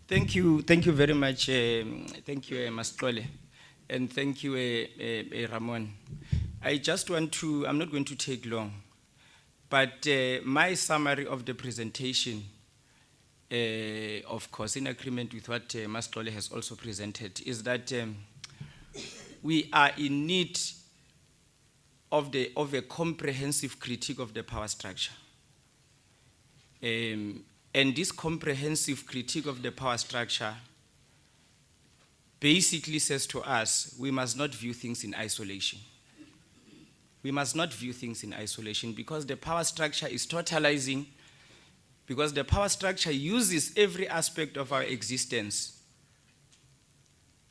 Thank you very much. Thank you, Mastrole, and thank you, Ramon. I just want to, I'm not going to take long, but my summary of the presentation, of course, in agreement with what Mastrole has also presented, is that we are in need of a comprehensive critique of the power structure. And this comprehensive critique of the power structure basically says to us, we must not view things in isolation. We must not view things in isolation because the power structure is totalizing, because the power structure uses every aspect of our existence.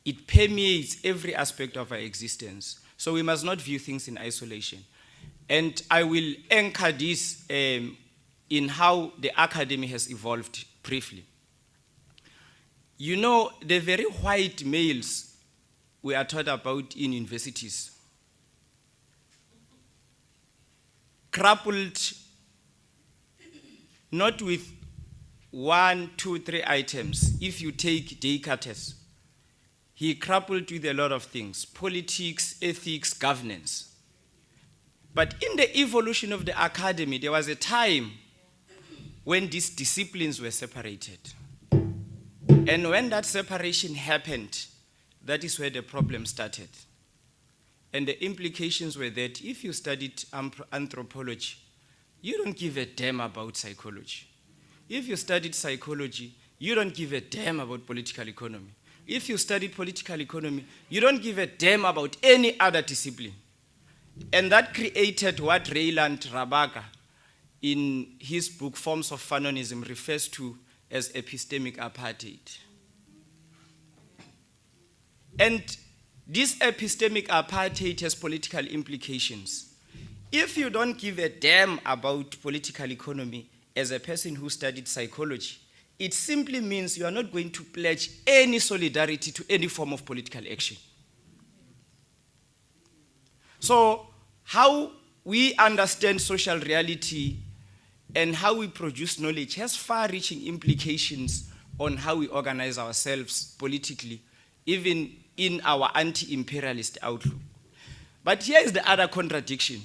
It permeates every aspect of our existence. So we must not view things in isolation. And I will anchor this in how the academy has evolved briefly. You know, the very white males we are taught about in universities, crippled not with 1, 2, 3 items. If you take Descartes, he grappled with a lot of things: politics, ethics, governance. But in the evolution of the academy, there was a time when these disciplines were separated. And when that separation happened, that is where the problem started. And the implications were that if you studied anthropology, you don't give a damn about psychology. If you studied psychology, you don't give a damn about political economy. If you studied political economy, you don't give a damn about any other discipline. And that created what Rayland Rabaka, in his book Forms of Fanonism, refers to as epistemic apartheid. And this epistemic apartheid has political implications. If you don't give a damn about political economy as a person who studied psychology, it simply means you are not going to pledge any solidarity to any form of political action. So how we understand social reality and how we produce knowledge has far-reaching implications on how we organize ourselves politically, even in our anti-imperialist outlook. But here is the other contradiction.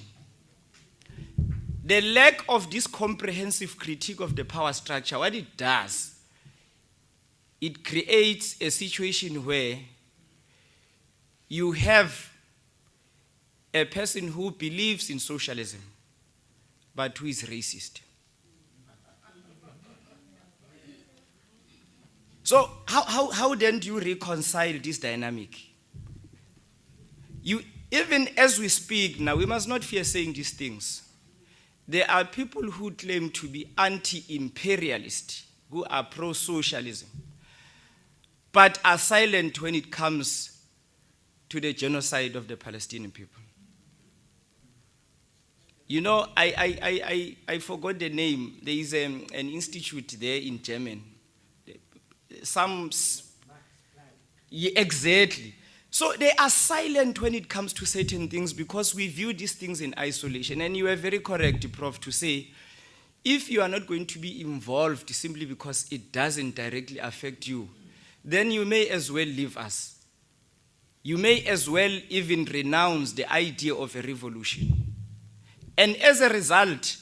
The lack of this comprehensive critique of the power structure, what it does, it creates a situation where you have a person who believes in socialism, but who is racist. So how then do you reconcile this dynamic? Even as we speak now, we must not fear saying these things. There are people who claim to be anti-imperialist, who are pro-socialism, but are silent when it comes to the genocide of the Palestinian people. You know, I forgot the name. There is an institute there in Germany. Exactly. So they are silent when it comes to certain things because we view these things in isolation. And you are very correct, Prof, to say, if you are not going to be involved simply because it doesn't directly affect you, then you may as well leave us. You may as well even renounce the idea of a revolution. And as a result,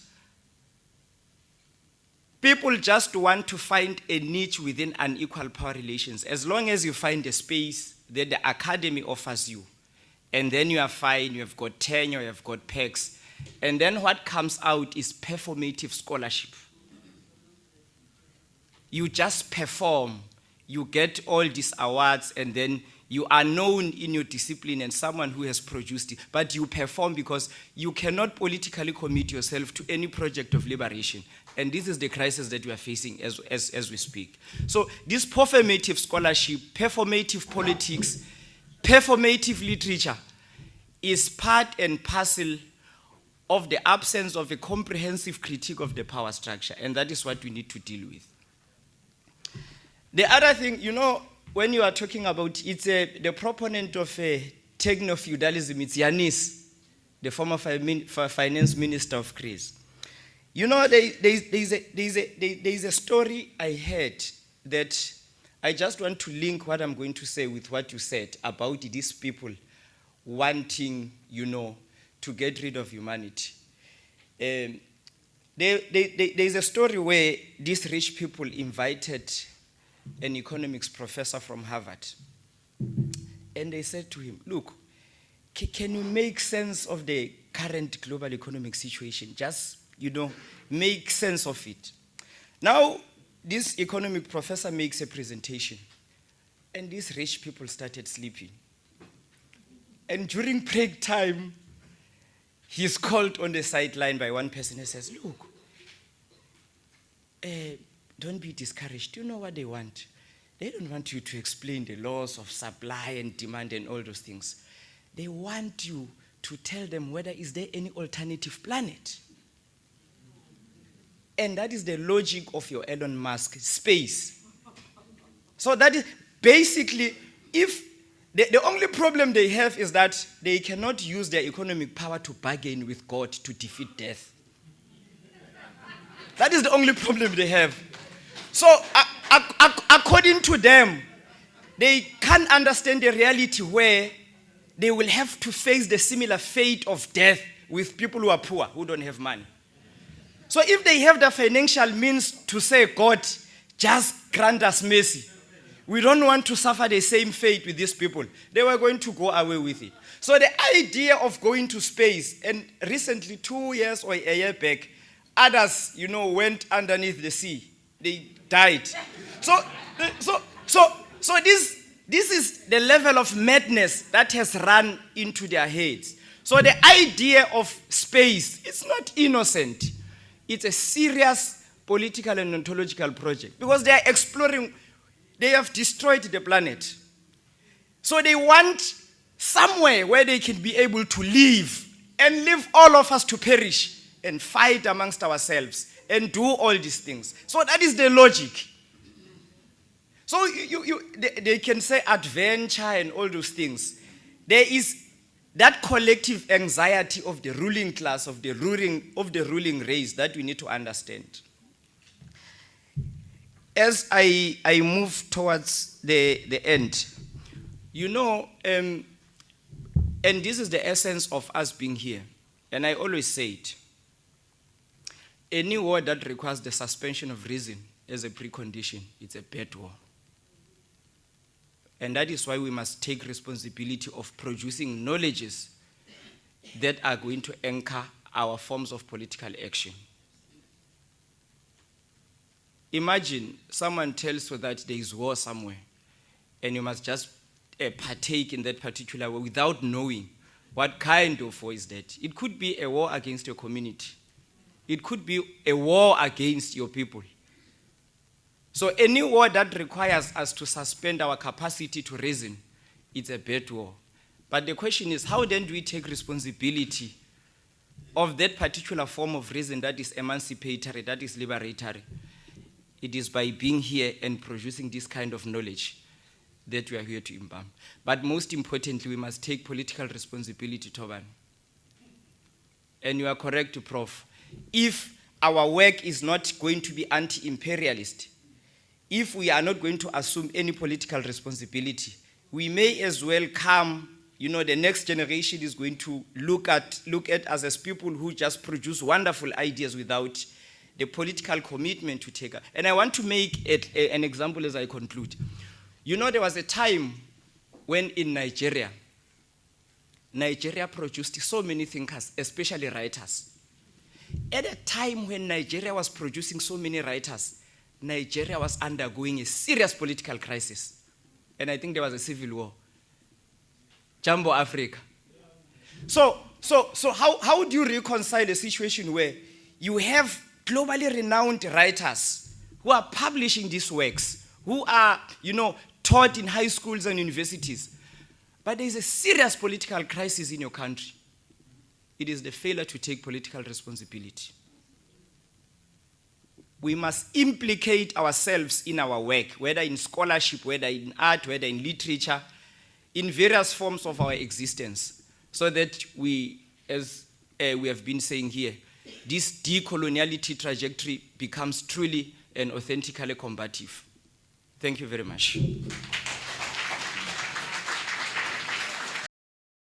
people just want to find a niche within unequal power relations. As long as you find a space that the academy offers you, and then you are fine, you have got tenure, you have got perks, and then what comes out is performative scholarship. You just perform, you get all these awards, and then you are known in your discipline and someone who has produced it, but you perform because you cannot politically commit yourself to any project of liberation. And this is the crisis that we are facing as we speak. So this performative scholarship, performative politics, performative literature is part and parcel of the absence of a comprehensive critique of the power structure, and that is what we need to deal with. The other thing, you know, when you are talking about, the proponent of techno-feudalism, it's Yanis, the former finance minister of Greece. You know, there's a story I heard that I just want to link what I'm going to say with what you said about these people wanting, to get rid of humanity. There's a story where these rich people invited an economics professor from Harvard. And they said to him, look, can you make sense of the current global economic situation? Just, make sense of it. Now, this economic professor makes a presentation, and these rich people started sleeping. And during break time, he's called on the sideline by one person and says, look, don't be discouraged. Do you know what they want? They don't want you to explain the laws of supply and demand and all those things. They want you to tell them whether is there any alternative planet. And that is the logic of your Elon Musk space. So that is basically, if the only problem they have is that they cannot use their economic power to bargain with God to defeat death. That is the only problem they have. So according to them, they can't understand the reality where they will have to face the similar fate of death with people who are poor, who don't have money. So if they have the financial means to say, God, just grant us mercy, we don't want to suffer the same fate with these people, they were going to go away with it. So the idea of going to space, and recently 2 years or a year back, others, went underneath the sea. They died. So this is the level of madness that has run into their heads. So the idea of space, it's not innocent. It's a serious political and ontological project because they are exploring, they have destroyed the planet. So they want somewhere where they can be able to live and leave all of us to perish and fight amongst ourselves and do all these things. So that is the logic. So they can say adventure and all those things. There is that collective anxiety of the ruling class, of the ruling race that we need to understand. As I move towards the end, and this is the essence of us being here, and I always say it, any war that requires the suspension of reason as a precondition, it's a bad war. And that is why we must take responsibility of producing knowledges that are going to anchor our forms of political action. Imagine someone tells you that there is war somewhere, and you must just partake in that particular war without knowing what kind of war is that. It could be a war against your community. It could be a war against your people. So any war that requires us to suspend our capacity to reason, it's a bad war. But the question is, how then do we take responsibility of that particular form of reason that is emancipatory, that is liberatory? It is by being here and producing this kind of knowledge that we are here to embalm. But most importantly, we must take political responsibility, Toban. And you are correct, Prof. If our work is not going to be anti-imperialist, if we are not going to assume any political responsibility, we may as well come, the next generation is going to look at us as people who just produce wonderful ideas without the political commitment to take. And I want to make an example as I conclude. There was a time when in Nigeria produced so many thinkers, especially writers. At a time when Nigeria was producing so many writers, Nigeria was undergoing a serious political crisis. And I think there was a civil war. Jumbo Africa. So how do you reconcile a situation where you have globally renowned writers who are publishing these works, who are, taught in high schools and universities, but there is a serious political crisis in your country? It is the failure to take political responsibility. We must implicate ourselves in our work, whether in scholarship, whether in art, whether in literature, in various forms of our existence, so that we, as we have been saying here, this decoloniality trajectory becomes truly and authentically combative. Thank you very much.